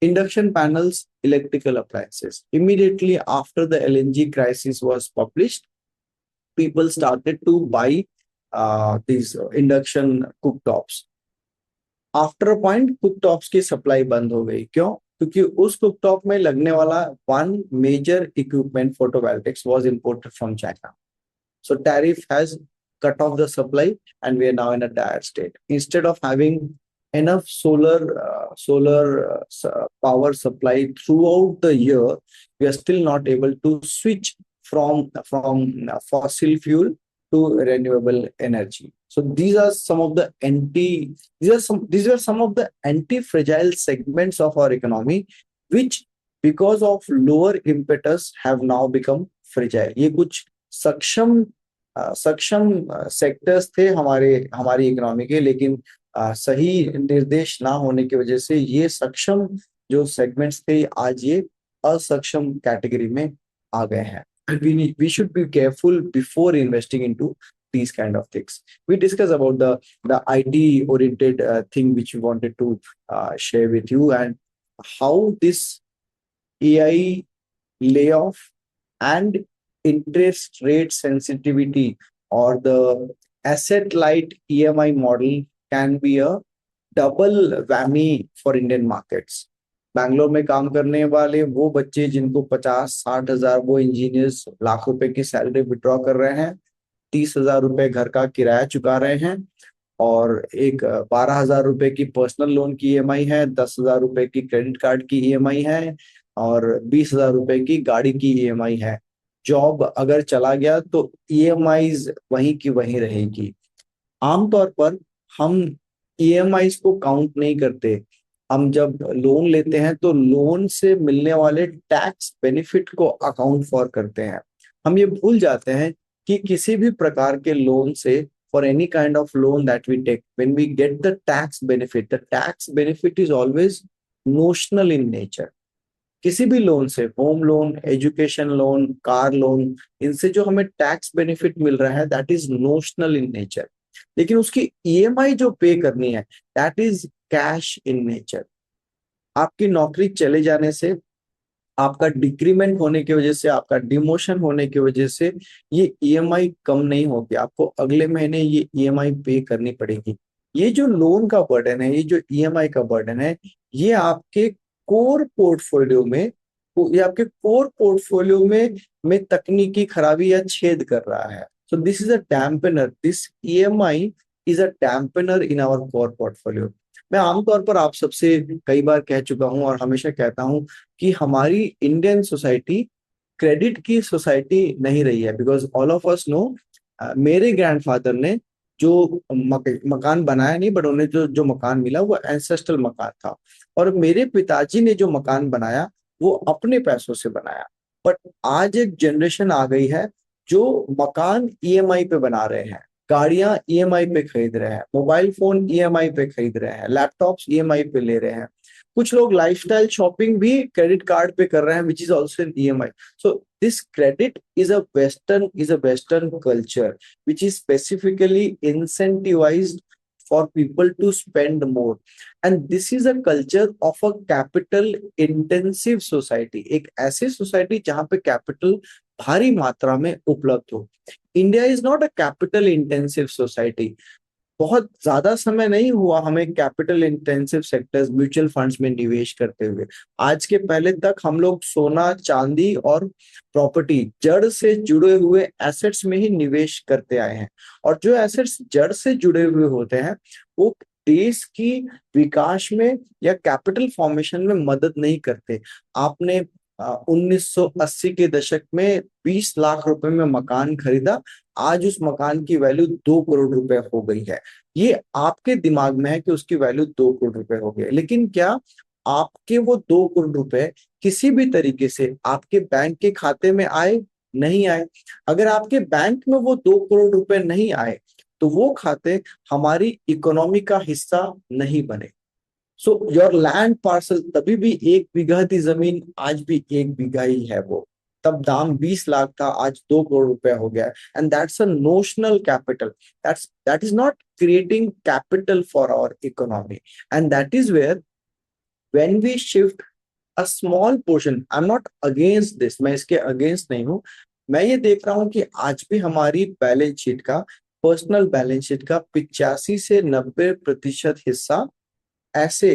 Induction panels, electrical appliances. Immediately after the LNG crisis was published, people started to buy these induction cooktops. After a point cooktops की supply बंद हो गई. क्यों? क्योंकि उस cooktop में लगने वाला one major equipment, photovoltaics, was imported from China. So tariff has cut off the supply, and we are now in a dire state. Instead of having enough solar power supply throughout the year, we are still not able to switch from fossil fuel to renewable energy. So these are some of the anti-fragile segments of our economy, which because of lower impetus have now become fragile. ये कुछ सक्षम sectors थे हमारी economy के, लेकिन सही निर्देश ना होने की वजह से ये सक्षम जो सेगमेंट्स थे आज ये असक्षम कैटेगरी में आ गए हैं. We should be careful before investing into these kind of things. We discuss about the IT oriented thing which we wanted to share with you, and how this AI layoff and interest rate sensitivity or the asset light EMI model can be a double whammy for Indian markets. Bangalore में काम करने वाले वो बच्चे जिनको 50-60 हजार, वो engineers lakh रुपए की सैलरी विड्रॉ कर रहे हैं, 30,000 रुपए घर का किराया चुका रहे हैं, और एक 12,000 रुपए की पर्सनल लोन की EMI है, 10,000 रुपए की क्रेडिट कार्ड की EMI है, और 20,000 रुपए की गाड़ी की EMI है. जॉब अगर चला गया तो EMIs वहीं की वहीं रहेगी. आमतौर पर हम EMIs को काउंट नहीं करते. हम जब लोन लेते हैं तो लोन से मिलने वाले टैक्स बेनिफिट को अकाउंट फॉर करते हैं. हम ये भूल जाते हैं कि किसी भी प्रकार के लोन से, for any kind of loan that we take, when we get the tax benefit is always notional in nature. किसी भी लोन से, home loan, education loan, car loan, इनसे जो हमें टैक्स बेनिफिट मिल रहा है that is notional in nature. लेकिन उसकी EMI जो पे करनी है that is cash in nature. आपकी नौकरी चले जाने से आपका डिक्रीमेंट होने की वजह से, आपका डिमोशन होने की वजह से ये ईएमआई कम नहीं होगी, आपको अगले महीने ये ईएमआई पे करनी पड़ेगी। ये जो लोन का बर्डन है, ये जो ईएमआई का बर्डन है, ये आपके कोर पोर्टफोलियो में, ये आपके कोर पोर्टफोलियो में तकनीकी खराबी या छेद कर रहा है। So this is a dampener, this EMI is a dampener in our core portfolio. मैं आमतौर पर आप सबसे कई बार कह चुका हूं और हमेशा कहता हूं कि हमारी इंडियन सोसाइटी क्रेडिट की सोसाइटी नहीं रही है, because all of us know, मेरे ग्रैंडफादर ने जो मकान बनाया नहीं, बट उन्हें जो जो मकान मिला वो एंसेस्ट्रल मकान था, और मेरे पिताजी ने जो मकान बनाया वो अपने पैसों से बनाया। बट आज एक जनरेशन आ गई है जो मकान ईएमआई पे बना रहे हैं, गाड़ियां ईएमआई पे खरीद रहे हैं, मोबाइल फोन ईएमआई पे खरीद रहे हैं, लैपटॉप्स ईएमआई पे ले रहे हैं, कुछ लोग लाइफस्टाइल शॉपिंग भी क्रेडिट कार्ड पे कर रहे हैं, which is also an EMI. So this credit is a western culture which is specifically incentivized for people to spend more, and this is a culture of a capital intensive society, एक ऐसी society जहां पे capital भारी मात्रा में उपलब्ध हो। India is not a capital intensive society. बहुत ज्यादा समय नहीं हुआ हमें capital intensive sectors mutual funds में निवेश करते हुए। आज के पहले तक हम लोग सोना चांदी और प्रॉपर्टी, जड़ से जुड़े हुए एसेट्स में ही निवेश करते आए हैं, और जो एसेट्स जड़ से जुड़े हुए होते हैं वो देश की विकास में या कैपिटल फॉर्मेशन में मदद नहीं करते। आपने 1980 के दशक में 20 लाख रुपए में मकान खरीदा, आज उस मकान की वैल्यू 2 करोड़ रुपए हो गई है। ये आपके दिमाग में है कि उसकी वैल्यू 2 करोड़ रुपए हो गई, लेकिन क्या आपके वो 2 करोड़ रुपए किसी भी तरीके से आपके बैंक के खाते में आए? नहीं आए। अगर आपके बैंक में वो 2 करोड़ रुपए नहीं आए तो वो खाते हमारी इकोनॉमी का हिस्सा नहीं बने। सो योर लैंड पार्सल, तभी भी 1 बीघा थी जमीन, आज भी 1 बीघा ही है वो। तब दाम 20 लाख था, आज 2 करोड़ रुपए हो गया। And that's a notional capital, that is not creating capital for our economy. And that is where when we shift a small portion, I am not against this, मैं इसके अगेंस्ट नहीं हूं। मैं ये देख रहा हूं कि आज भी हमारी बैलेंस शीट का, पर्सनल बैलेंस शीट का 85 से 90% हिस्सा ऐसे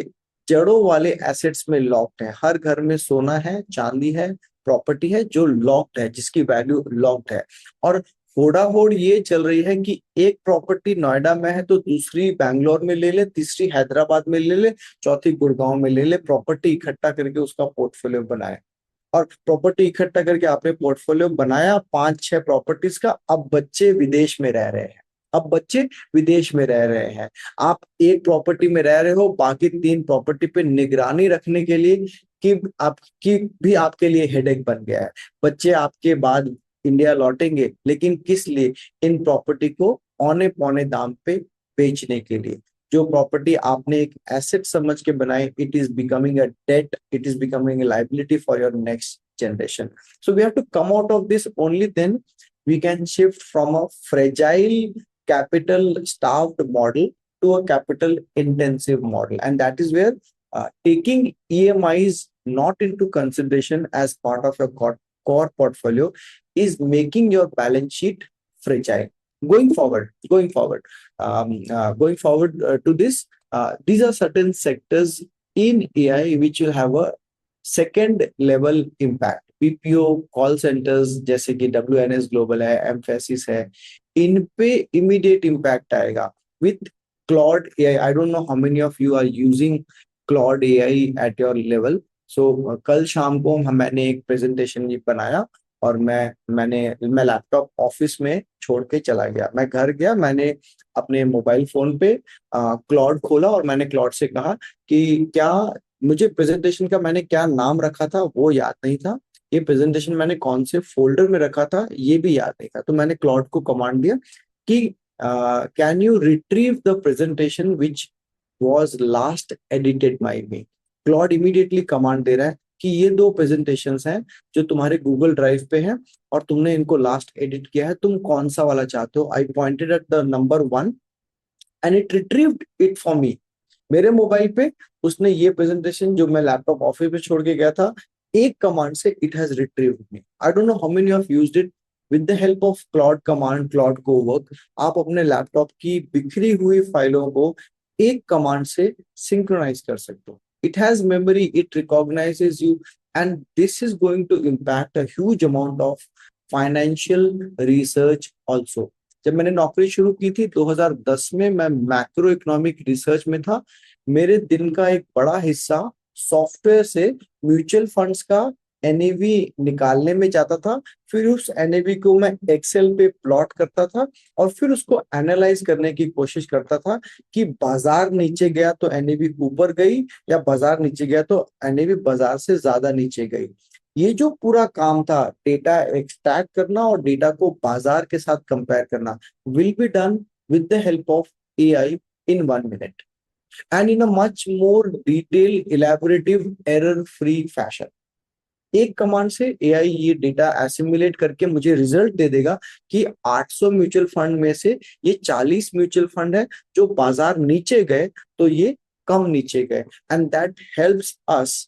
जड़ों वाले एसेट्स में लॉक्ड है। हर घर में सोना है, चांदी है, प्रॉपर्टी है जो लॉक्ड है, जिसकी वैल्यू लॉक्ड है। और होड़ ये चल रही है कि एक प्रॉपर्टी नोएडा में है तो दूसरी बैंगलोर में ले ले, तीसरी हैदराबाद में ले ले, चौथी गुड़गांव में ले ले, प्रॉपर्टी इकट्ठा करके उसका पोर्टफोलियो बनाए। और प्रॉपर्टी इकट्ठा करके आपने पोर्टफोलियो बनाया 5-6 प्रॉपर्टीज का, अब बच्चे विदेश में रह रहे हैं, अब बच्चे विदेश में रह रहे हैं। आप एक प्रॉपर्टी में रह रहे हो, बाकी 3 प्रॉपर्टी पे निगरानी रखने के लिए कि आपकी भी आपके लिए हेडेक बन गया है। बच्चे आपके बाद इंडिया लौटेंगे, लेकिन किस लिए? इन प्रॉपर्टी को औने पौने दाम पे बेचने के लिए। जो प्रॉपर्टी आपने एक एसेट समझ के बनाई, it is becoming a debt, it is becoming a liability for your next generation. So we have to come out of this, only then we can shift from a fragile capital starved model to a capital intensive model, and that is where taking EMIs not into consideration as part of your core portfolio is making your balance sheet fragile. Going forward to this, these are certain sectors in AI which will have a second level impact. BPO call centres जैसे कि WNS global है, एम्फेसिस है, इन पे immediate impact आएगा with Claude AI. I don't know how many of you are using Claude AI at your level. So कल शाम को मैंने एक प्रेजेंटेशन बनाया और मैं लैपटॉप ऑफिस में छोड़ के चला गया। मैं घर गया, मैंने अपने मोबाइल फोन पे क्लॉड खोला और मैंने क्लॉड से कहा कि क्या मुझे प्रेजेंटेशन का मैंने क्या नाम रखा था वो याद नहीं था, ये प्रेजेंटेशन मैंने कौन से फोल्डर में रखा था ये भी याद नहीं था। तो मैंने क्लॉड को कमांड दिया कि can you retrieve the presentation which was last edited by me. Claude immediately command दे रहा है कि ये 2 प्रेजेंटेशंस हैं जो तुम्हारे गूगल ड्राइव पे हैं और तुमने इनको लास्ट एडिट किया है, तुम कौन सा वाला चाहते हो। आई pointed at the number 1 and it retrieved it for me. मेरे मोबाइल पे उसने ये प्रेजेंटेशन जो मैं लैपटॉप ऑफिस में छोड़ के गया था एक कमांड से it has retrieved me. I don't know how many of used it. With the help of cloud command, cloud Cowork, आप अपने लैपटॉप की बिखरी हुई फाइलों को एक कमांड से सिंक्रोनाइज कर सकते हो। It has memory, it recognises you, and this is going to impact a huge amount of financial research also. जब मैंने नौकरी शुरू की थी 2010 में, मैं मैक्रो इकोनॉमिक रिसर्च में था। मेरे दिन का एक बड़ा हिस्सा सॉफ्टवेयर से म्यूचुअल फंड्स का एनएवी निकालने में जाता था। फिर उस एनएवी को मैं एक्सेल पे प्लॉट करता था और फिर उसको एनालाइज करने की कोशिश करता था कि बाजार नीचे गया तो एनएवी ऊपर गई, या बाजार नीचे गया तो एनएवी बाजार से ज्यादा नीचे गई। ये जो पूरा काम था, डेटा एक्सट्रैक्ट करना और डेटा को बाजार के साथ कंपेयर करना, will be done with the help of AI in 1 minute and in a much more detailed, elaborative, error-free fashion. एक कमांड से एआई ये डेटा एसिमुलेट करके मुझे रिजल्ट दे देगा कि 800 म्यूचुअल फंड में से ये 40 म्यूचुअल फंड है जो बाजार नीचे गए तो ये कम नीचे गए, and that helps us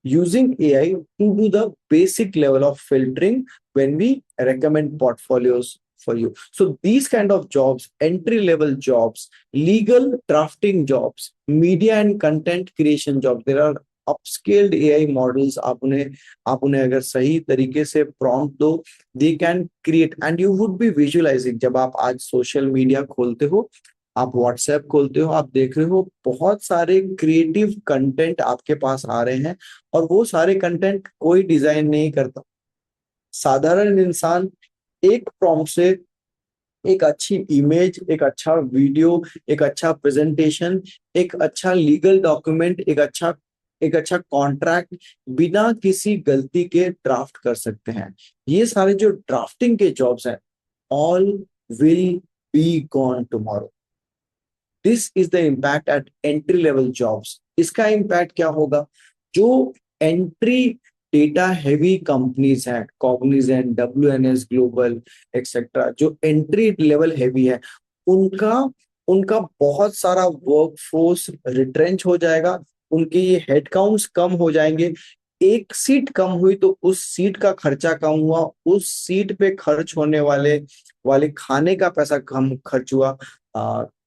using AI to do the basic level of filtering when we recommend portfolios for you. So these kind of jobs, entry level jobs, legal drafting jobs, media and content creation jobs, there are upscaled AI models. आप उन्हें अगर सही तरीके से prompt दो, they can create, and you would be visualizing। जब आप आज सोशल मीडिया खोलते हो, आप व्हाट्सएप खोलते हो, आप देख रहे हो बहुत सारे क्रिएटिव कंटेंट आपके पास आ रहे हैं, और वो सारे कंटेंट कोई डिजाइन नहीं करता। साधारण इंसान एक प्रॉम्प्ट से एक अच्छी इमेज, एक अच्छा वीडियो, एक अच्छा प्रेजेंटेशन, एक अच्छा लीगल डॉक्यूमेंट, एक अच्छा कॉन्ट्रैक्ट बिना किसी गलती के ड्राफ्ट कर सकते हैं। ये सारे जो ड्राफ्टिंग के जॉब्स हैं, all will be gone tomorrow. This is the impact eight entry level jobs. इसका इम्पैक्ट क्या होगा? जो एंट्री डेटा हैवी कंपनीज हैं, कॉग्निजेंट, डब्ल्यूएनएस ग्लोबल एक्सेट्रा, जो एंट्री लेवल हैवी है, उनका उनका बहुत सारा वर्कफोर्स रिट्रेंच हो जाएगा। उनके ये हेडकाउंट्स कम हो जाएंगे। एक सीट कम हुई तो उस सीट का खर्चा कम हुआ, उस सीट पे खर्च होने वाले वाले खाने का पैसा कम खर्च हुआ,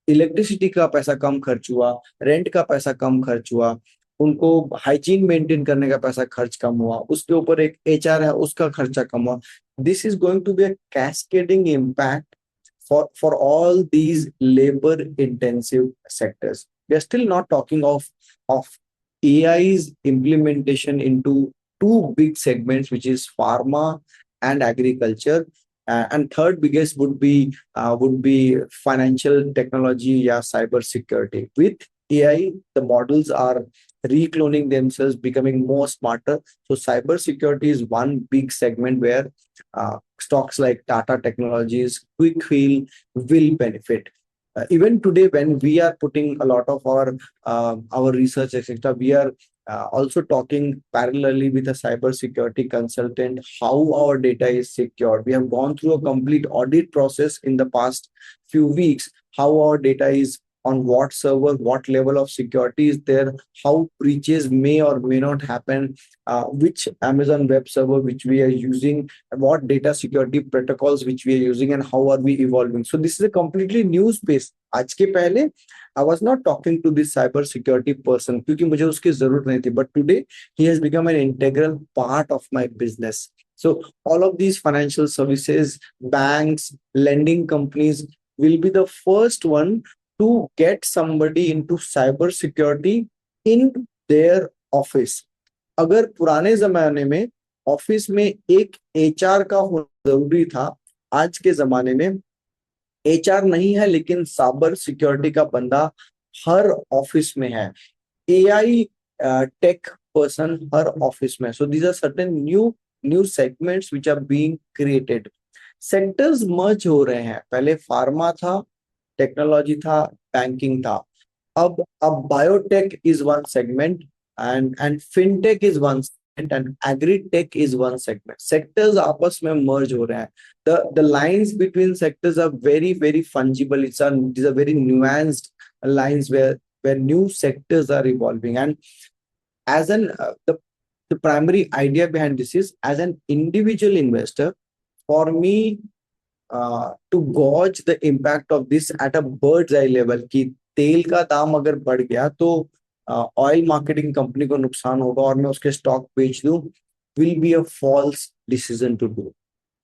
इलेक्ट्रिसिटी का पैसा कम खर्च हुआ, रेंट का पैसा कम खर्च हुआ, उनको हाइजीन मेंटेन करने का पैसा खर्च कम हुआ, उसके ऊपर एक एचआर है उसका खर्चा कम हुआ। This is going to be a cascading impact for all these labor intensive sectors. We are still not talking of AI's implementation into two big segments, which is pharma and agriculture. And third biggest would be financial technology, yeah, cyber security. With AI, the models are recloning themselves, becoming more smarter. So cyber security is one big segment where stocks like Tata Technologies, Quickheal will benefit. Even today, when we are putting a lot of our research, etc., we are also talking parallelly with a cyber security consultant how our data is secured. We have gone through a complete audit process in the past few weeks, how our data is on what server, what level of security is there, how breaches may or may not happen, which Amazon web server which we are using, what data security protocols which we are using, and how are we evolving. So this is a completely new space. आज के पहले I was not talking to this cyber security person क्योंकि मुझे उसकी जरूरत नहीं थी, but today he has become an integral part of my business. So all of these financial services, banks, lending companies will be the first one to get somebody into cyber security in their office. अगर पुराने जमाने में office में एक HR का होना जरूरी था, आज के जमाने में एचआर नहीं है लेकिन साइबर सिक्योरिटी का बंदा हर ऑफिस में है, एआई टेक पर्सन हर ऑफिस में। So these are certain new segments which are being created. Sectors merge हो रहे हैं। पहले फार्मा था, टेक्नोलॉजी था, बैंकिंग था, अब biotech is one segment, and fintech is one segment, and agritech is one segment. Sectors आपस में मर्ज हो रहे हैं। the lines between sectors are very fungible. These are very nuanced lines where new sectors are evolving, and as an the The primary idea behind this is, as an individual investor, for me to gauge the impact of this at a bird's eye level, कि तेल का दाम अगर बढ़ गया तो oil marketing company को नुकसान होगा और मैं उसके स्टॉक बेच दूं, will be a false decision to do.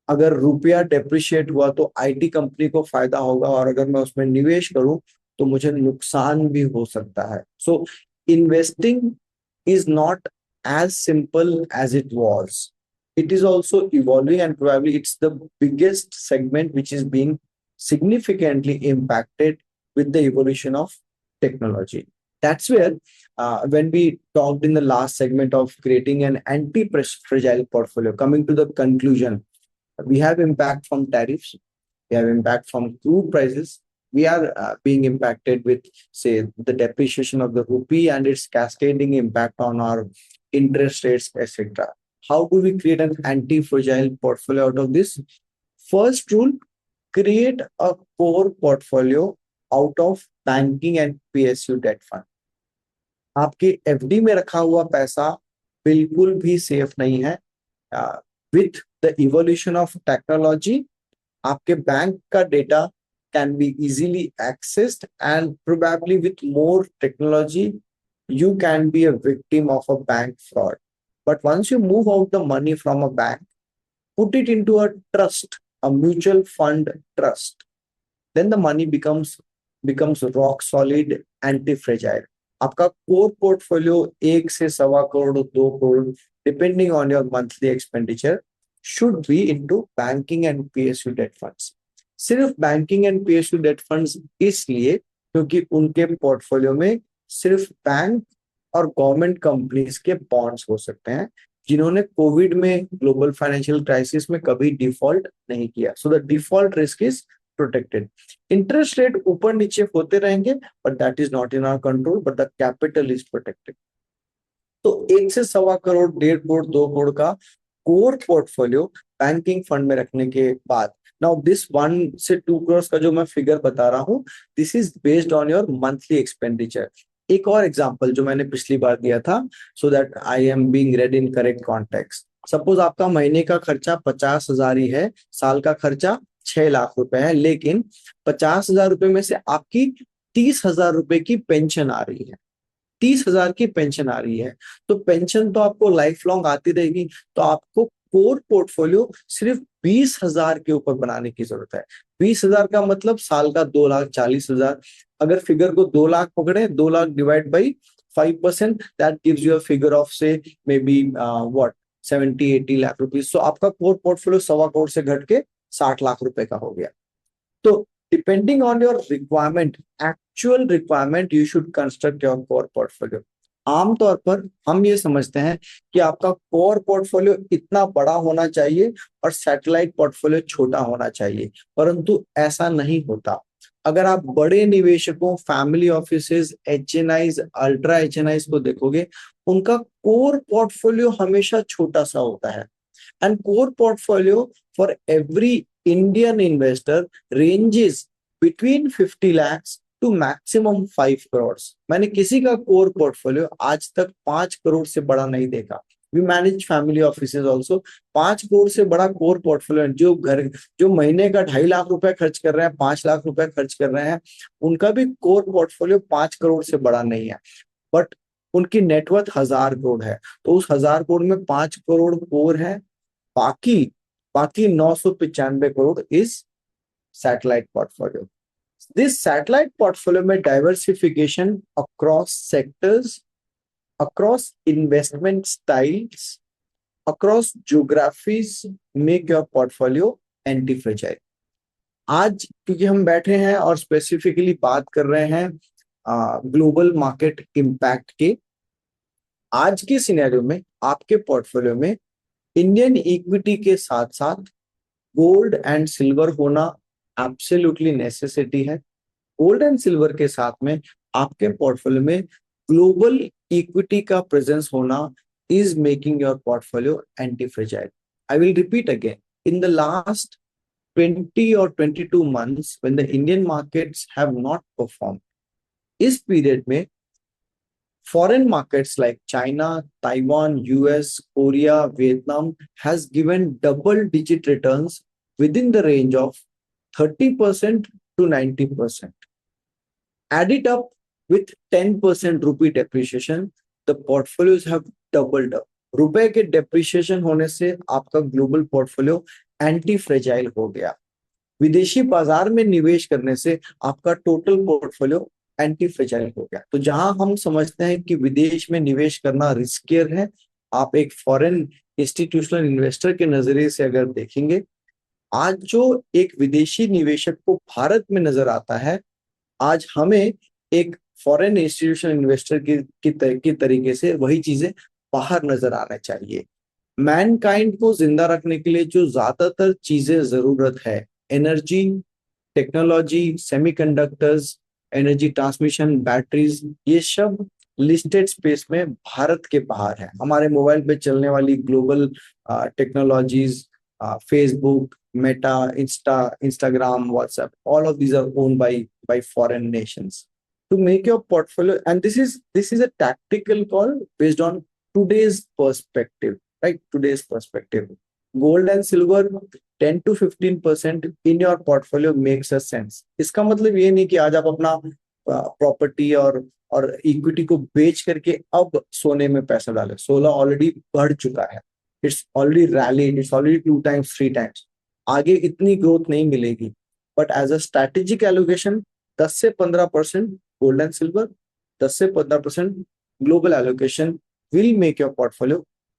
अगर रुपया डेप्रिशिएट हुआ तो आईटी कंपनी को फायदा होगा, और अगर मैं उसमें निवेश करूं तो मुझे नुकसान भी हो सकता है. सो investing is not as simple as it was. It is also evolving, and probably it's the biggest segment which is being significantly impacted with the evolution of technology. That's where, when we talked in the last segment of creating an anti-fragile portfolio, coming to the conclusion, we have impact from tariffs, we have impact from crude prices, we are being impacted with, say, the depreciation of the rupee and its cascading impact on our interest rates, etc. How do we create an anti-fragile portfolio out of this? First rule, create a core portfolio out of banking and PSU debt fund. आपके FD में रखा हुआ पैसा बिल्कुल भी safe नहीं है. With the evolution of technology, आपके बैंक का data can be easily accessed, and probably with more technology, you can be a victim of a bank fraud. But once you move out the money from a bank, put it into a trust, a mutual fund trust, then the money becomes rock solid, anti-fragile. आपका core portfolio 1 से 1.25 crore, 2 crore, depending on your monthly expenditure, should be into banking and PSU debt funds. सिर्फ banking and PSU debt funds इसलिए क्योंकि उनके portfolio में सिर्फ bank और government companies के बॉन्ड्स हो सकते हैं, जिन्होंने कोविड में, ग्लोबल फाइनेंशियल क्राइसिस में कभी डिफॉल्ट नहीं किया. So the default risk is protected. Interest rate ऊपर नीचे होते रहेंगे, but that is not in our control, but the capital is protected. तो 1 से 1.25 करोड़, 1.5 करोड़, 2 करोड़ का कोर पोर्टफोलियो बैंकिंग फंड में रखने के बाद, नाउ दिस 1 से 2 करोड़ का जो मैं फिगर बता रहा हूं, this is based on your monthly expenditure. एक और एग्जांपल जो मैंने पिछली बार दिया था, so that I am being red in correct context. Suppose आपका महीने का खर्चा 50,000 ही है, साल का खर्चा 6 लाख रुपए है, लेकिन 50,000 रुपए में से आपकी 30,000 रुपए की पेंशन आ रही है. 30,000 की पेंशन आ रही है, तो पेंशन तो आपको लाइफ लॉन्ग आती रहेगी. तो आपको कोर पोर्टफोलियो सिर्फ 20,000 के ऊपर बनाने की जरूरत है. 20,000 का मतलब साल का 2,40,000. अगर फिगर को 2 लाख पकड़े, 2 lakh divide by 5%, that gives you a figure of, say maybe what व्हाट 70-80 लाख रुपीज. सो आपका कोर पोर्टफोलियो 1.25 करोड़ से घट के 60 लाख रुपए का हो गया. तो depending on your requirement, actual requirement, you should construct your core portfolio. आमतौर पर हम ये समझते हैं कि आपका कोर पोर्टफोलियो इतना बड़ा होना चाहिए और सैटेलाइट पोर्टफोलियो छोटा होना चाहिए, परंतु ऐसा नहीं होता. अगर आप बड़े निवेशकों, फैमिली ऑफिसेज, एचएनआईज, अल्ट्रा एचएनआईज को देखोगे, उनका कोर पोर्टफोलियो हमेशा छोटा सा होता है. And core portfolio for every Indian investor ranges between 50 lakhs to maximum 5 crores. मैंने किसी का कोर पोर्टफोलियो आज तक 5 करोड़ से बड़ा नहीं देखा. We manage family offices also. 5 crore से बड़ा कोर पोर्टफोलियो, जो महीने का 2.5 लाख रुपए खर्च कर रहे हैं, 5 लाख रुपए खर्च कर रहे हैं, उनका भी कोर पोर्टफोलियो 5 करोड़ से बड़ा नहीं है. बट उनकी नेटवर्थ 1,000 करोड़ है, तो उस 1,000 करोड़ में 5 करोड़ कोर है, बाकी 995 crore is satellite portfolio. This satellite portfolio में diversification across sectors, across investment styles, across geographies make your portfolio anti fragile. आज क्योंकि हम बैठे हैं और स्पेसिफिकली बात कर रहे हैं ग्लोबल मार्केट इम्पैक्ट के, आज के सिनेरियो में आपके पोर्टफोलियो में इंडियन इक्विटी के साथ साथ गोल्ड एंड सिल्वर होना एब्सोल्युटली नेसेसिटी है. गोल्ड एंड सिल्वर के साथ में आपके पोर्टफोलियो में ग्लोबल इक्विटी का प्रेजेंस होना is making your portfolio anti-fragile. I will repeat again. In the last 20 or 22 months, when the Indian markets have not performed, इस पीरियड में foreign markets like China, Taiwan, US, Korea, Vietnam has given double-digit returns within the range of 30% to 90%. Add it up with 10% rupee depreciation, the portfolios have doubled up. रुपए के depreciation होने से आपका global portfolio anti fragile हो गया. विदेशी बाजार में निवेश करने से आपका टोटल पोर्टफोलियो एंटी फ्रेजाइल हो गया. तो जहां हम समझते हैं कि विदेश में निवेश करना रिस्कियर है, आप एक फॉरेन इंस्टीट्यूशनल इन्वेस्टर के नजरिए से अगर देखेंगे, आज जो एक विदेशी निवेशक को भारत में नजर आता है, आज हमें एक फॉरेन इंस्टीट्यूशनल इन्वेस्टर की तरीके से वही चीजें बाहर नजर आना चाहिए. मैनकाइंड को जिंदा रखने के लिए जो ज्यादातर चीजें जरूरत है, energy, technology, semiconductors, energy transmission, batteries, ये सब लिस्टेड स्पेस में भारत के बाहर है. हमारे मोबाइल पे चलने वाली global technologies, Facebook, Meta, Instagram, WhatsApp, all of these are owned by foreign nations. To make your portfolio, and this is a tactical call based on today's perspective, right? Today's perspective. Gold and silver 10 to 15% in your portfolio makes a sense. इसका मतलब ये नहीं कि आज आप अपना property और equity को बेच करके अब सोने में पैसा डालें. सोना ऑलरेडी बढ़ चुका है. It's already rallied, it's already 2 times 3 times. आगे इतनी ग्रोथ नहीं मिलेगी. But as a strategic allocation 10 से 15% गोल्ड एंड सिल्वर, 10 से 15% global allocation will make your portfolio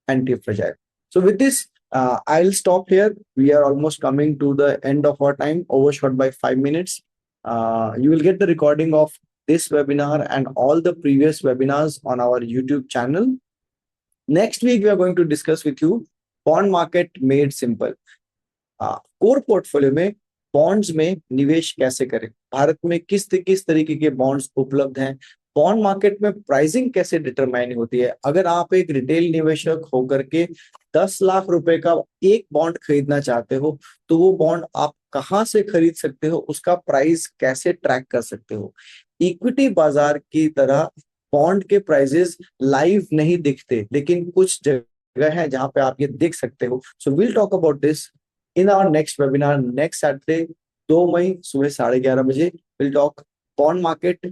anti-fragile. So with this, I'll stop here. We are almost coming to the end of our time, overshot by 5 minutes. You will get the recording of this webinar and all the previous webinars on our YouTube channel. Next week, we are going to discuss with you bond market made simple. Core portfolio में bonds में निवेश कैसे करें, भारत में किस तरीके के bonds उपलब्ध हैं, बॉन्ड मार्केट में प्राइसिंग कैसे डिटरमाइन होती है. अगर आप एक रिटेल निवेशक होकर के 10 लाख रुपए का एक बॉन्ड खरीदना चाहते हो, तो वो बॉन्ड आप कहां से खरीद सकते हो, उसका प्राइस कैसे ट्रैक कर सकते हो. इक्विटी बाजार की तरह बॉन्ड के प्राइसेस लाइव नहीं दिखते, लेकिन कुछ जगह है जहां पे आप ये देख सकते हो. So will talk about this in our next webinar next Saturday, 2 मई सुबह 11:30 बजे. We'll talk bond market